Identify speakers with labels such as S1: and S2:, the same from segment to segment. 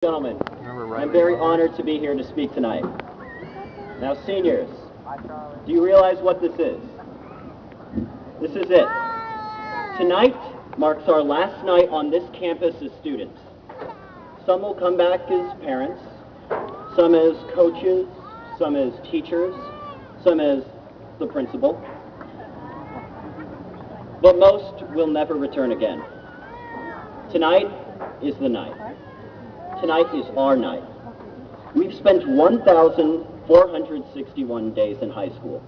S1: Gentlemen, I'm very honored to be here to speak tonight. Now, seniors, do you realize what this is? This is it. Tonight marks our last night on this campus as students. Some will come back as parents, some as coaches, some as teachers, some as the principal. But most will never return again. Tonight is the night. Tonight is our night. We've spent 1,461 days in high school,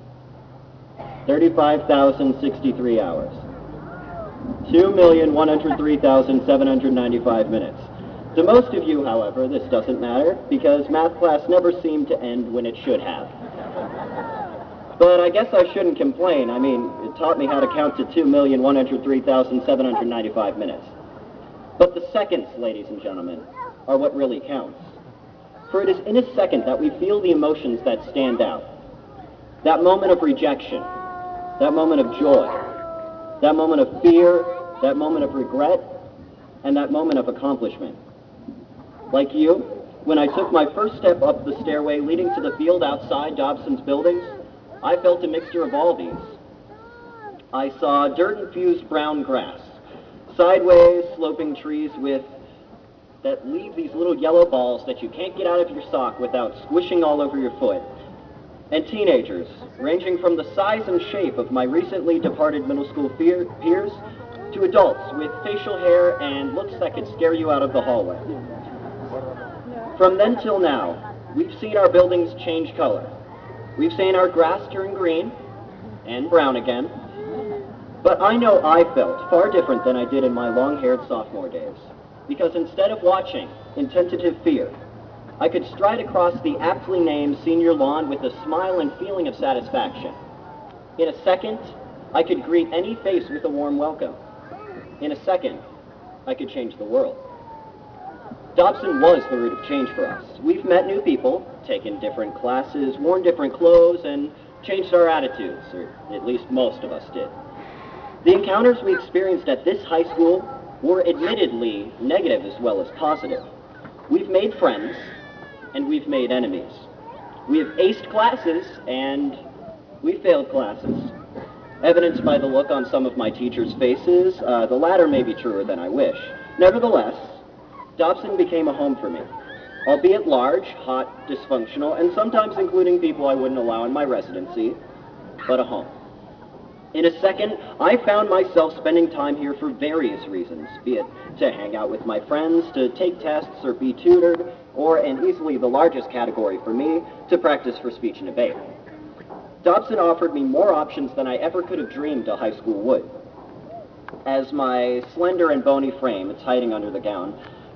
S1: 35,063 hours, 2,103,795 minutes. To most of you, however, this doesn't matter because math class never seemed to end when it should have. But I guess I shouldn't complain. I mean, it taught me how to count to 2,103,795 minutes. But the seconds, ladies and gentlemen, are what really counts. For it is in a second that we feel the emotions that stand out. That moment of rejection, that moment of joy, that moment of fear, that moment of regret, and that moment of accomplishment. Like you, when I took my first step up the stairway leading to the field outside Dobson's buildings, I felt a mixture of all these. I saw dirt-infused brown grass, sideways sloping trees that leave these little yellow balls that you can't get out of your sock without squishing all over your foot, and teenagers, ranging from the size and shape of my recently departed middle school peers to adults with facial hair and looks that could scare you out of the hallway. From then till now, we've seen our buildings change color. We've seen our grass turn green and brown again. But I know I felt far different than I did in my long-haired sophomore days, because instead of watching in tentative fear, I could stride across the aptly named senior lawn with a smile and feeling of satisfaction. In a second, I could greet any face with a warm welcome. In a second, I could change the world. Dobson was the root of change for us. We've met new people, taken different classes, worn different clothes, and changed our attitudes, or at least most of us did. The encounters we experienced at this high school were admittedly negative as well as positive. We've made friends, and we've made enemies. We have aced classes, and we failed classes. Evidenced by the look on some of my teachers' faces, the latter may be truer than I wish. Nevertheless, Dobson became a home for me, albeit large, hot, dysfunctional, and sometimes including people I wouldn't allow in my residency, but a home. In a second, I found myself spending time here for various reasons, be it to hang out with my friends, to take tests, or be tutored, or, and easily the largest category for me, to practice for speech and debate. Dobson offered me more options than I ever could have dreamed a high school would. As my slender and bony frame, it's hiding under the gown,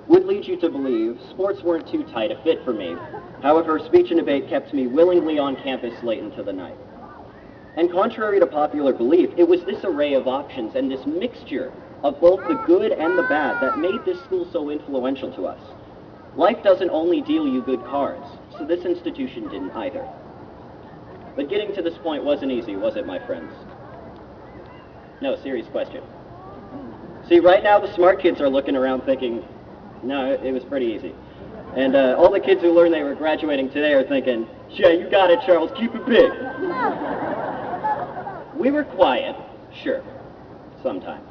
S1: would lead you to believe, sports weren't too tight a fit for me. However, speech and debate kept me willingly on campus late into the night. And contrary to popular belief, it was this array of options and this mixture of both the good and the bad that made this school so influential to us. Life doesn't only deal you good cards, so this institution didn't either. But getting to this point wasn't easy, was it, my friends? No, serious question. See, right now the smart kids are looking around thinking, no, it was pretty easy. And all the kids who learned they were graduating today are thinking, yeah, you got it, Charles, keep it big. We were quiet, sure, sometimes.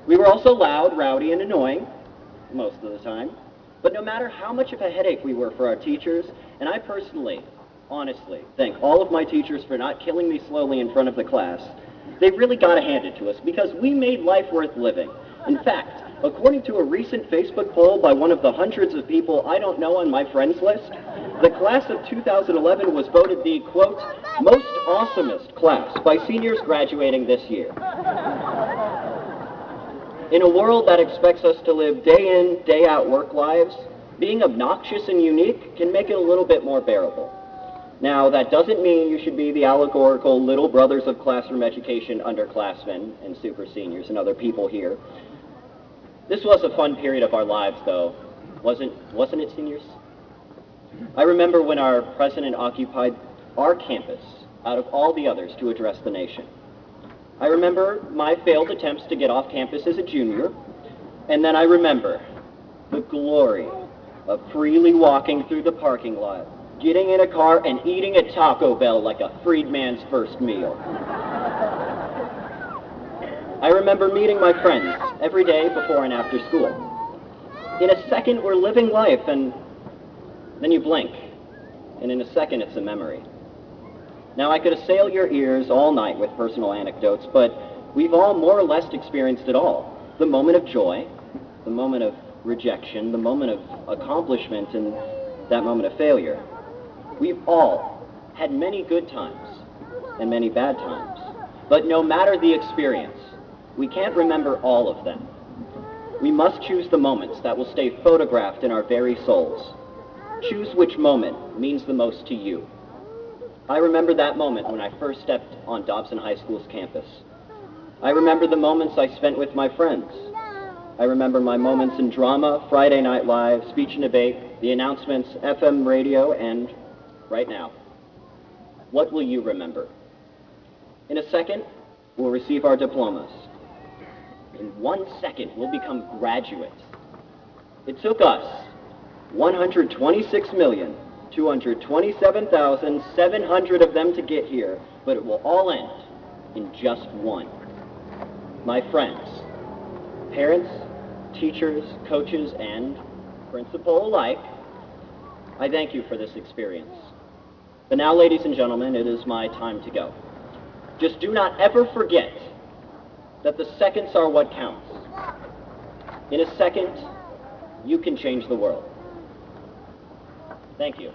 S1: We were also loud, rowdy, and annoying, most of the time. But no matter how much of a headache we were for our teachers, and I personally, honestly, thank all of my teachers for not killing me slowly in front of the class, they really got to hand it to us because we made life worth living. In fact, according to a recent Facebook poll by one of the hundreds of people I don't know on my friends list, the class of 2011 was voted the, quote, most awesomest class by seniors graduating this year. In a world that expects us to live day in, day out work lives, being obnoxious and unique can make it a little bit more bearable. Now, that doesn't mean you should be the allegorical little brothers of classroom education underclassmen and super seniors and other people here. This was a fun period of our lives, though, wasn't it, seniors? I remember when our president occupied our campus out of all the others to address the nation. I remember my failed attempts to get off campus as a junior, and then I remember the glory of freely walking through the parking lot, getting in a car and eating at Taco Bell like a freedman's first meal. I remember meeting my friends every day before and after school. In a second, we're living life, and then you blink, and in a second, it's a memory. Now, I could assail your ears all night with personal anecdotes, but we've all more or less experienced it all. The moment of joy, the moment of rejection, the moment of accomplishment, and that moment of failure. We've all had many good times and many bad times, but no matter the experience, we can't remember all of them. We must choose the moments that will stay photographed in our very souls. Choose which moment means the most to you. I remember that moment when I first stepped on Dobson High School's campus. I remember the moments I spent with my friends. I remember my moments in drama, Friday Night Live, speech and debate, the announcements, FM radio, and right now. What will you remember? In a second, we'll receive our diplomas. In 1 second, we'll become graduates. It took us 126,227,700 of them to get here, but it will all end in just one. My friends, parents, teachers, coaches, and principal alike, I thank you for this experience. But now, ladies and gentlemen, it is my time to go. Just do not ever forget that the seconds are what counts. In a second, you can change the world. Thank you.